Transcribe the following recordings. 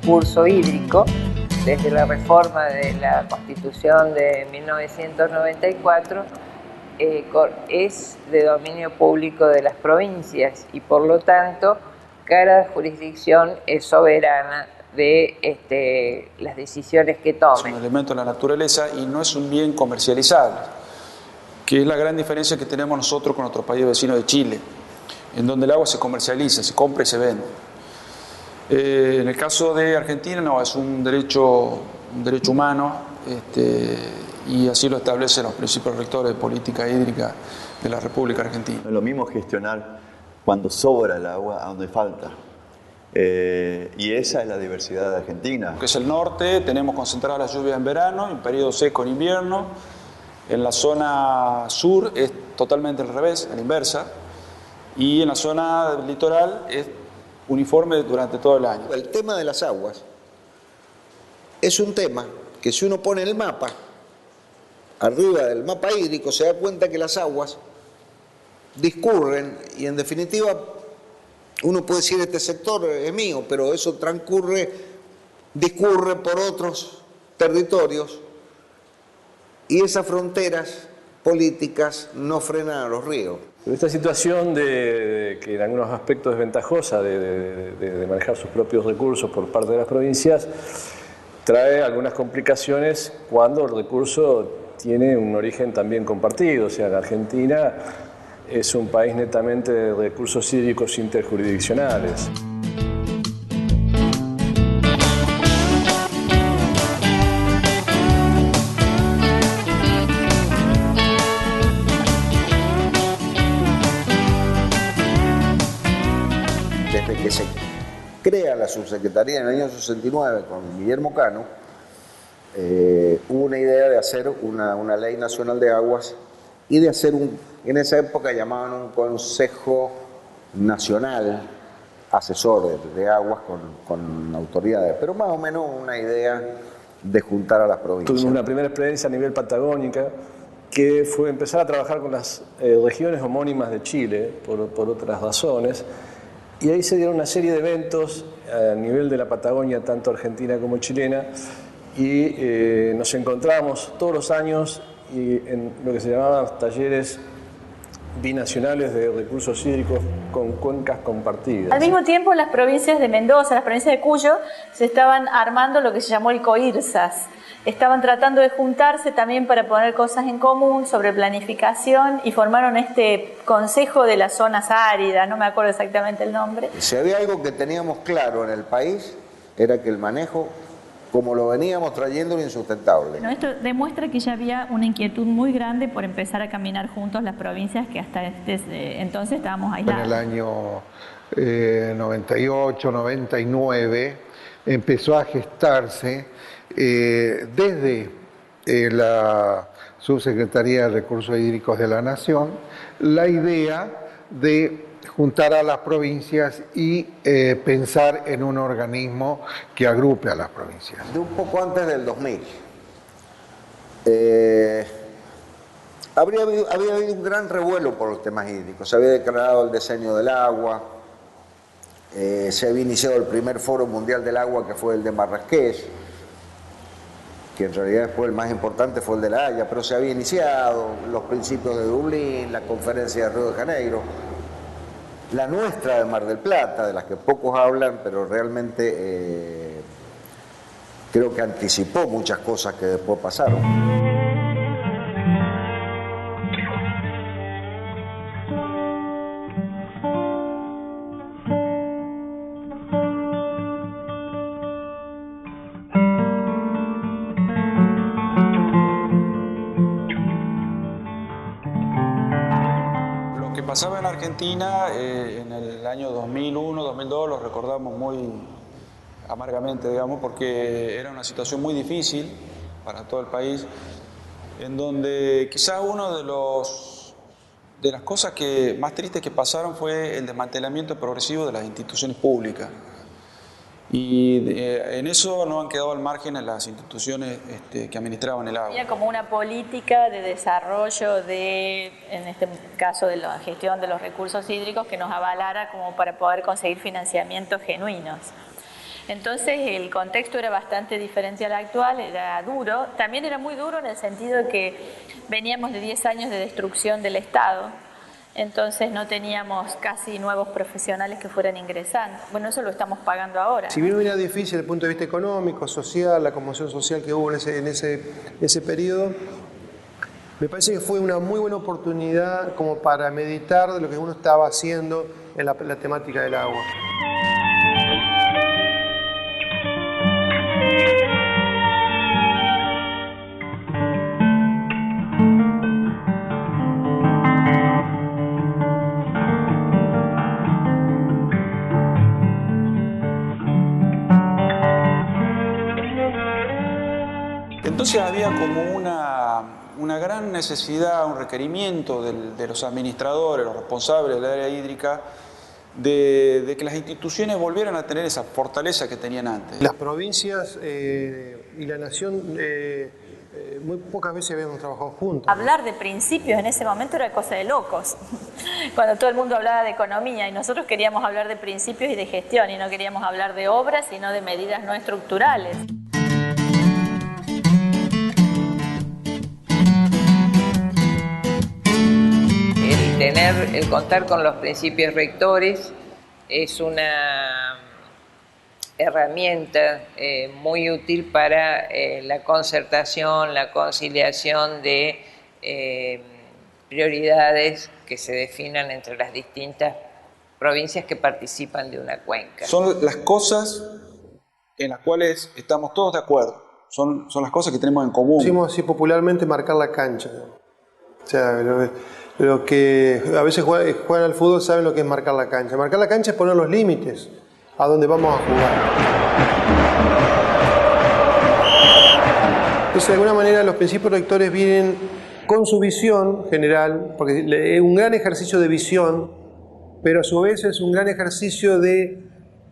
recurso hídrico desde la reforma de la Constitución de 1994 es de dominio público de las provincias y por lo tanto cada jurisdicción es soberana de las decisiones que tomen. Es un elemento de la naturaleza y no es un bien comercializable, que es la gran diferencia que tenemos nosotros con nuestro país vecino de Chile, en donde el agua se comercializa, se compra y se vende. En el caso de Argentina no, es un derecho humano y así lo establecen los principios rectores de política hídrica de la República Argentina. No es lo mismo gestionar cuando sobra el agua a donde falta. Y esa es la diversidad de Argentina. Que es el norte, tenemos concentradas las lluvias en verano, en periodo seco en invierno. En la zona sur es totalmente al revés, a la inversa. Y en la zona litoral es uniforme durante todo el año. El tema de las aguas es un tema que si uno pone el mapa, arriba del mapa hídrico, se da cuenta que las aguas discurren y en definitiva uno puede decir este sector es mío, pero eso discurre por otros territorios y esas fronteras políticas no frenan a los ríos. Esta situación que en algunos aspectos es ventajosa de manejar sus propios recursos por parte de las provincias, trae algunas complicaciones cuando el recurso tiene un origen también compartido. O sea, la Argentina es un país netamente de recursos hídricos interjurisdiccionales. Desde que se crea la subsecretaría en el año 69 con Guillermo Cano, hubo una idea de hacer una ley nacional de aguas y de hacer en esa época llamaban un consejo nacional asesor de aguas con autoridades, pero más o menos una idea de juntar a las provincias. Tuvimos una primera experiencia a nivel patagónica que fue empezar a trabajar con las regiones homónimas de Chile por otras razones. Y ahí se dieron una serie de eventos a nivel de la Patagonia, tanto argentina como chilena, y nos encontramos todos los años en lo que se llamaban talleres binacionales de recursos hídricos con cuencas compartidas. Al mismo tiempo, las provincias de Mendoza, las provincias de Cuyo, se estaban armando lo que se llamó el COIRSAS. Estaban tratando de juntarse también para poner cosas en común sobre planificación y formaron este Consejo de las Zonas Áridas, no me acuerdo exactamente el nombre. Si había algo que teníamos claro en el país, era que el manejo, como lo veníamos trayendo, era insustentable. Bueno, esto demuestra que ya había una inquietud muy grande por empezar a caminar juntos las provincias que hasta entonces estábamos aisladas. En el año 98, 99, empezó a gestarse desde la Subsecretaría de Recursos Hídricos de la Nación la idea de juntar a las provincias y pensar en un organismo que agrupe a las provincias. De un poco antes del 2000, había habido un gran revuelo por los temas hídricos. Se había declarado el decenio del agua, se había iniciado el primer Foro Mundial del Agua, que fue el de Marrakech, que en realidad después el más importante fue el de La Haya, pero se había iniciado los principios de Dublín, la conferencia de Río de Janeiro, la nuestra de Mar del Plata, de las que pocos hablan, pero realmente creo que anticipó muchas cosas que después pasaron. Pasaba en Argentina en el año 2001, 2002, lo recordamos muy amargamente, digamos, porque era una situación muy difícil para todo el país, en donde quizás uno de las cosas más tristes que pasaron fue el desmantelamiento progresivo de las instituciones públicas. Y en eso no han quedado al margen en las instituciones que administraban el agua. Había como una política de desarrollo en este caso, de la gestión de los recursos hídricos que nos avalara como para poder conseguir financiamientos genuinos. Entonces el contexto era bastante diferente al actual, era duro. También era muy duro en el sentido de que veníamos de 10 años de destrucción del Estado. Entonces no teníamos casi nuevos profesionales que fueran ingresando. Bueno, eso lo estamos pagando ahora. Si bien era difícil desde el punto de vista económico, social, la conmoción social que hubo en ese periodo, me parece que fue una muy buena oportunidad como para meditar de lo que uno estaba haciendo en la temática del agua. Entonces había como una gran necesidad, un requerimiento de los administradores, los responsables del área hídrica, de que las instituciones volvieran a tener esa fortaleza que tenían antes. Las provincias y la nación muy pocas veces habíamos trabajado juntos. Hablar de principios en ese momento era cosa de locos, cuando todo el mundo hablaba de economía y nosotros queríamos hablar de principios y de gestión y no queríamos hablar de obras sino de medidas no estructurales. El contar con los principios rectores es una herramienta muy útil para la concertación, la conciliación de prioridades que se definan entre las distintas provincias que participan de una cuenca. Son las cosas en las cuales estamos todos de acuerdo, son las cosas que tenemos en común. Decimos así popularmente marcar la cancha. O sea, lo que a veces juegan al fútbol saben lo que es marcar la cancha. Marcar la cancha es poner los límites a donde vamos a jugar. Entonces, de alguna manera, los principios rectores vienen con su visión general, porque es un gran ejercicio de visión, pero a su vez es un gran ejercicio de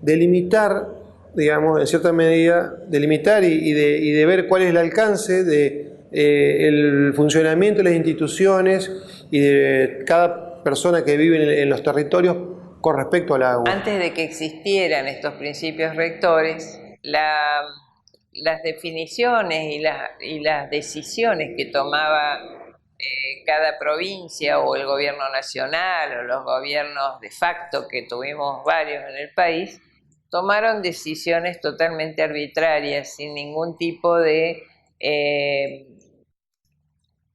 delimitar, digamos, en cierta medida, delimitar y de ver cuál es el alcance de el funcionamiento de las instituciones y de cada persona que vive en los territorios con respecto al agua. Antes de que existieran estos principios rectores, las definiciones y las decisiones que tomaba cada provincia o el gobierno nacional o los gobiernos de facto, que tuvimos varios en el país, tomaron decisiones totalmente arbitrarias, sin ningún tipo de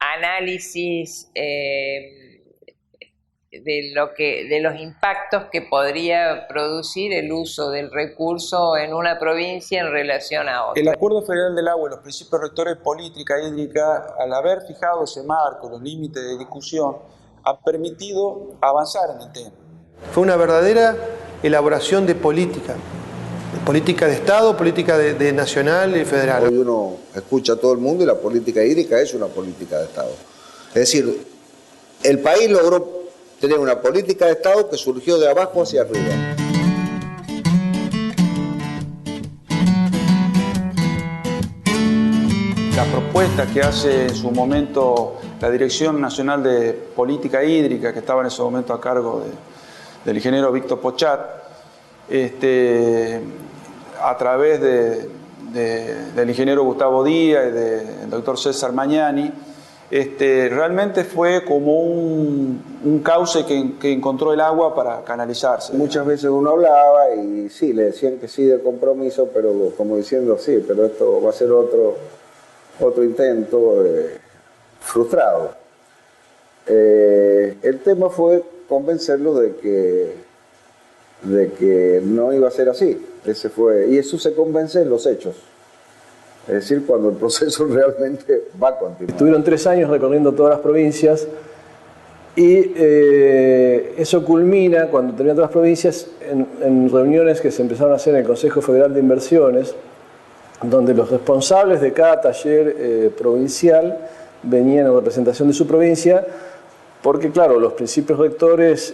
análisis de los impactos que podría producir el uso del recurso en una provincia en relación a otra. El Acuerdo Federal del Agua y los principios rectores de política hídrica, al haber fijado ese marco, los límites de discusión, han permitido avanzar en el tema. Fue una verdadera elaboración de política de Estado, política de nacional y federal. Hoy uno escucha a todo el mundo y la política hídrica es una política de Estado. Es decir, el país logró tener una política de Estado que surgió de abajo hacia arriba. La propuesta que hace en su momento la Dirección Nacional de Política Hídrica, que estaba en ese momento a cargo del ingeniero Víctor Pochat, a través del ingeniero Gustavo Díaz y del doctor César Magnani, realmente fue como un cauce que encontró el agua para canalizarse. Muchas veces uno hablaba y sí, le decían que sí de compromiso, pero como diciendo sí, pero esto va a ser otro intento frustrado. El tema fue convencerlo de que no iba a ser así. Y eso se convence en los hechos. Es decir, cuando el proceso realmente va a continuar. Estuvieron 3 años recorriendo todas las provincias y eso culmina, cuando terminan todas las provincias, en reuniones que se empezaron a hacer en el Consejo Federal de Inversiones, donde los responsables de cada taller provincial venían en representación de su provincia, porque claro, los principios rectores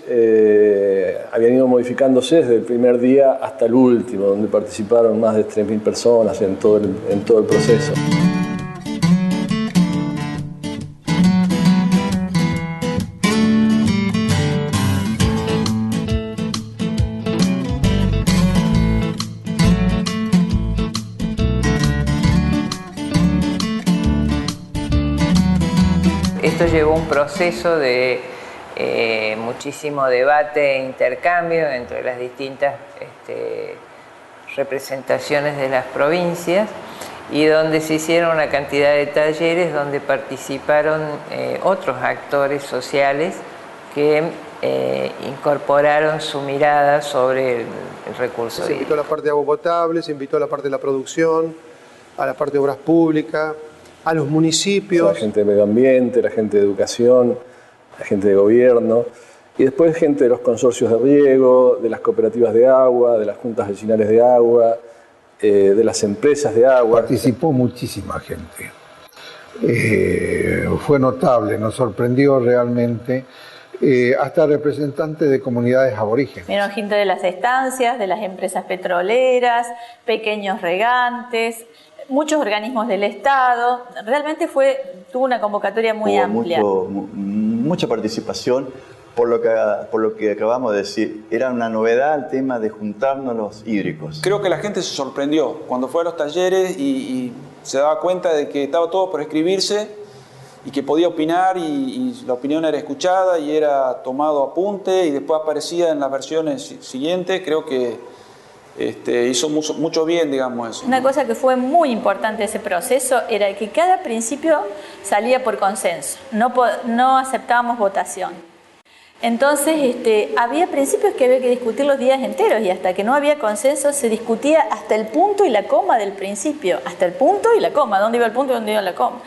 habían ido modificándose desde el primer día hasta el último, donde participaron más de 3.000 personas en todo el proceso. esto llevó un proceso de muchísimo debate e intercambio entre las distintas representaciones de las provincias, y donde se hicieron una cantidad de talleres donde participaron otros actores sociales que incorporaron su mirada sobre el recurso hídrico. Se invitó a la parte de agua potable, se invitó a la parte de la producción, a la parte de obras públicas, a los municipios. La gente de medio ambiente, la gente de educación, la gente de gobierno, y después gente de los consorcios de riego, de las cooperativas de agua, de las juntas vecinales de agua, de las empresas de agua. Participó muchísima gente. Fue notable, nos sorprendió realmente. Hasta representantes de comunidades aborígenes. Vieron gente de las estancias, de las empresas petroleras, pequeños regantes, muchos organismos del Estado. Realmente tuvo una convocatoria muy amplia. Mucha participación, por lo que acabamos de decir. Era una novedad el tema de juntarnos los hídricos. Creo que la gente se sorprendió cuando fue a los talleres y se daba cuenta de que estaba todo por escribirse, y que podía opinar, y la opinión era escuchada y era tomado apunte, y después aparecía en las versiones siguientes. Creo que hizo mucho bien, digamos, eso. Una cosa que fue muy importante de ese proceso era que cada principio salía por consenso, no aceptábamos votación. Entonces había principios que había que discutir los días enteros, y hasta que no había consenso se discutía hasta el punto y la coma del principio, hasta el punto y la coma, dónde iba el punto y dónde iba la coma.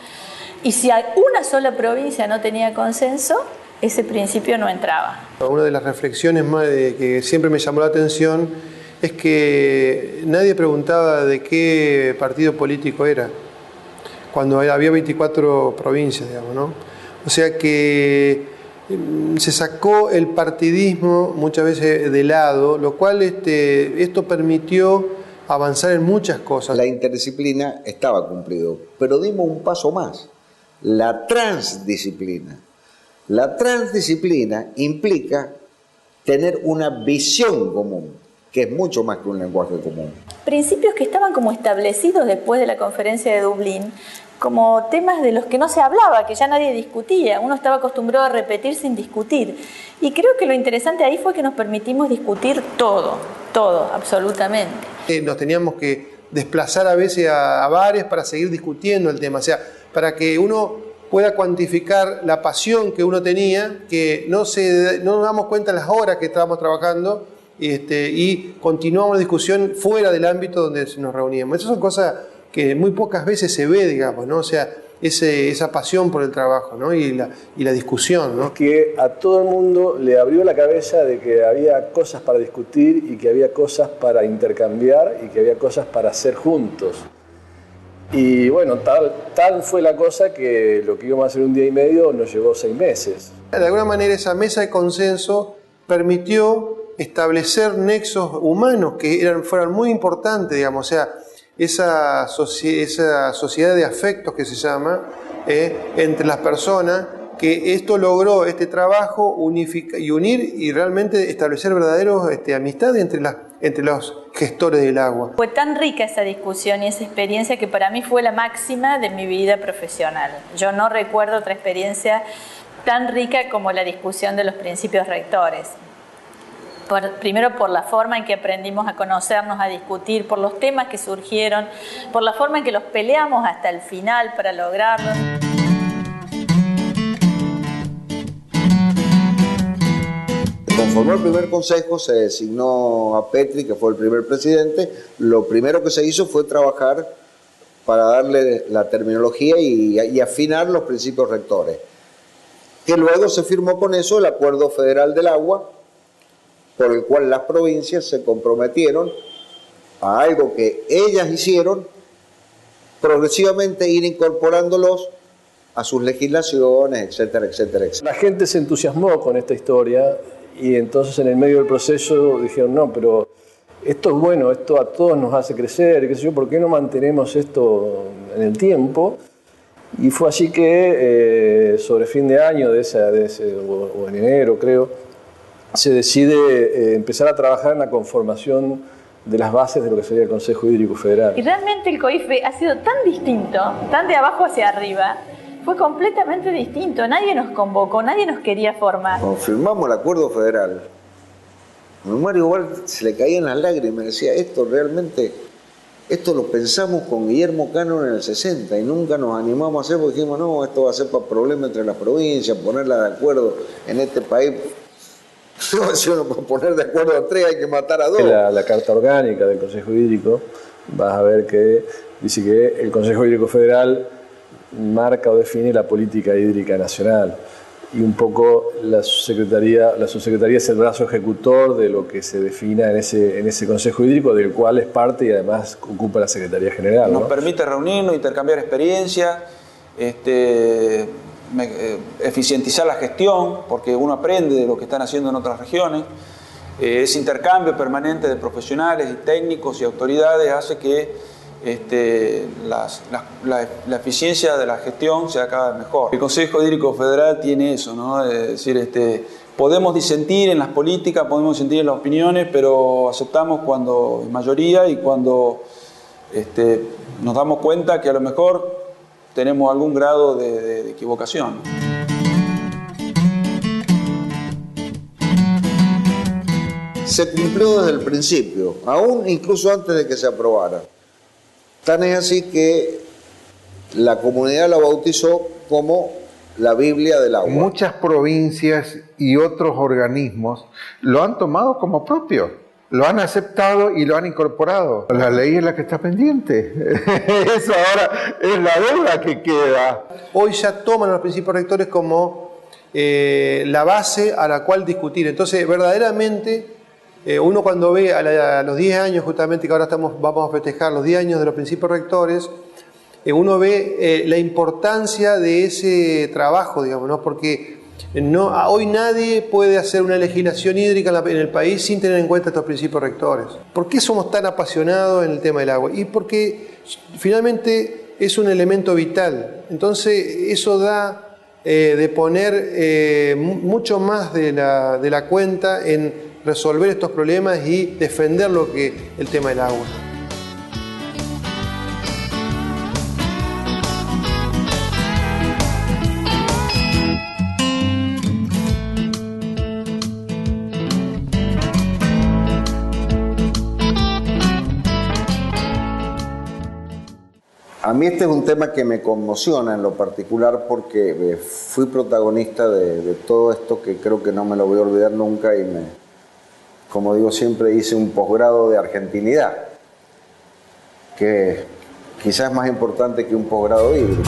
Y si una sola provincia no tenía consenso, ese principio no entraba. Una de las reflexiones más que siempre me llamó la atención es que nadie preguntaba de qué partido político era, cuando había 24 provincias, digamos, ¿no? O sea que se sacó el partidismo muchas veces de lado, lo cual esto permitió avanzar en muchas cosas. La interdisciplina estaba cumplido, pero dimos un paso más. La transdisciplina. La transdisciplina implica tener una visión común, que es mucho más que un lenguaje común. Principios que estaban como establecidos después de la conferencia de Dublín, como temas de los que no se hablaba, que ya nadie discutía. Uno estaba acostumbrado a repetir sin discutir. Y creo que lo interesante ahí fue que nos permitimos discutir todo, absolutamente. Nos teníamos que desplazar a veces a bares para seguir discutiendo el tema, o sea, para que uno pueda cuantificar la pasión que uno tenía, que no nos damos cuenta en las horas que estábamos trabajando, y continuamos la discusión fuera del ámbito donde nos reuníamos. Esas son cosas que muy pocas veces se ve, digamos, ¿no? O sea, esa pasión por el trabajo, ¿no? y la discusión, ¿no? Que a todo el mundo le abrió la cabeza de que había cosas para discutir, y que había cosas para intercambiar, y que había cosas para hacer juntos. Y bueno, tal fue la cosa que lo que íbamos a hacer un día y medio nos llevó 6 meses. De alguna manera esa mesa de consenso permitió establecer nexos humanos que fueran muy importantes, digamos, o sea, esa sociedad de afectos que se llama entre las personas, que esto logró este trabajo unificar y unir y realmente establecer verdaderos amistades entre los gestores del agua. Fue tan rica esa discusión y esa experiencia que para mí fue la máxima de mi vida profesional. Yo no recuerdo otra experiencia tan rica como la discusión de los principios rectores. Primero por la forma en que aprendimos a conocernos, a discutir, por los temas que surgieron, por la forma en que los peleamos hasta el final para lograrlos. Conformó el primer consejo, se designó a Petri, que fue el primer presidente. Lo primero que se hizo fue trabajar para darle la terminología y afinar los principios rectores. Que luego se firmó con eso el Acuerdo Federal del Agua, por el cual las provincias se comprometieron a algo que ellas hicieron, progresivamente ir incorporándolos a sus legislaciones, etcétera, etcétera, etcétera. La gente se entusiasmó con esta historia, y entonces en el medio del proceso dijeron, no, pero esto es bueno, esto a todos nos hace crecer, qué sé yo, ¿por qué no mantenemos esto en el tiempo? Y fue así que sobre fin de año, o en enero creo, se decide empezar a trabajar en la conformación de las bases de lo que sería el Consejo Hídrico Federal. Y realmente el COIFE ha sido tan distinto, tan de abajo hacia arriba, fue completamente distinto. Nadie nos convocó, nadie nos quería formar. Cuando firmamos el acuerdo federal, a Mario igual se le caían las lágrimas, decía, esto lo pensamos con Guillermo Cano en el 60 y nunca nos animamos a hacer porque dijimos, no, esto va a ser para problemas entre las provincias, ponerla de acuerdo en este país. No, si uno para poner de acuerdo a 3 hay que matar a 2. La carta orgánica del Consejo Hídrico, vas a ver que dice que el Consejo Hídrico Federal marca o define la política hídrica nacional. Y un poco la subsecretaría es el brazo ejecutor de lo que se defina en ese Consejo Hídrico, del cual es parte y además ocupa la Secretaría General. Nos permite reunirnos, intercambiar experiencias, eficientizar la gestión, porque uno aprende de lo que están haciendo en otras regiones. Ese intercambio permanente de profesionales y técnicos y autoridades hace que la eficiencia de la gestión sea cada vez mejor. El Consejo Hídrico Federal tiene eso, ¿no? Es decir, podemos disentir en las políticas, podemos disentir en las opiniones, pero aceptamos cuando es mayoría y cuando nos damos cuenta que a lo mejor tenemos algún grado de equivocación. Se cumplió desde el principio, aún incluso antes de que se aprobara. Tan es así que la comunidad la bautizó como la Biblia del agua. Muchas provincias y otros organismos lo han tomado como propio, lo han aceptado y lo han incorporado. La ley es la que está pendiente. Eso ahora es la deuda que queda. Hoy ya toman los principios rectores como la base a la cual discutir. Entonces, verdaderamente, uno cuando ve a los 10 años, justamente que ahora vamos a festejar los 10 años de los principios rectores, uno ve la importancia de ese trabajo, digamos, ¿no? Porque hoy nadie puede hacer una legislación hídrica en el país sin tener en cuenta estos principios rectores. ¿Por qué somos tan apasionados en el tema del agua? Y porque finalmente es un elemento vital. Entonces eso da de poner mucho más de la cuenta en resolver estos problemas y defender el tema del agua. A mí este es un tema que me conmociona en lo particular porque fui protagonista de todo esto que creo que no me lo voy a olvidar nunca y como digo siempre, hice un posgrado de argentinidad, que quizás es más importante que un posgrado hídrico.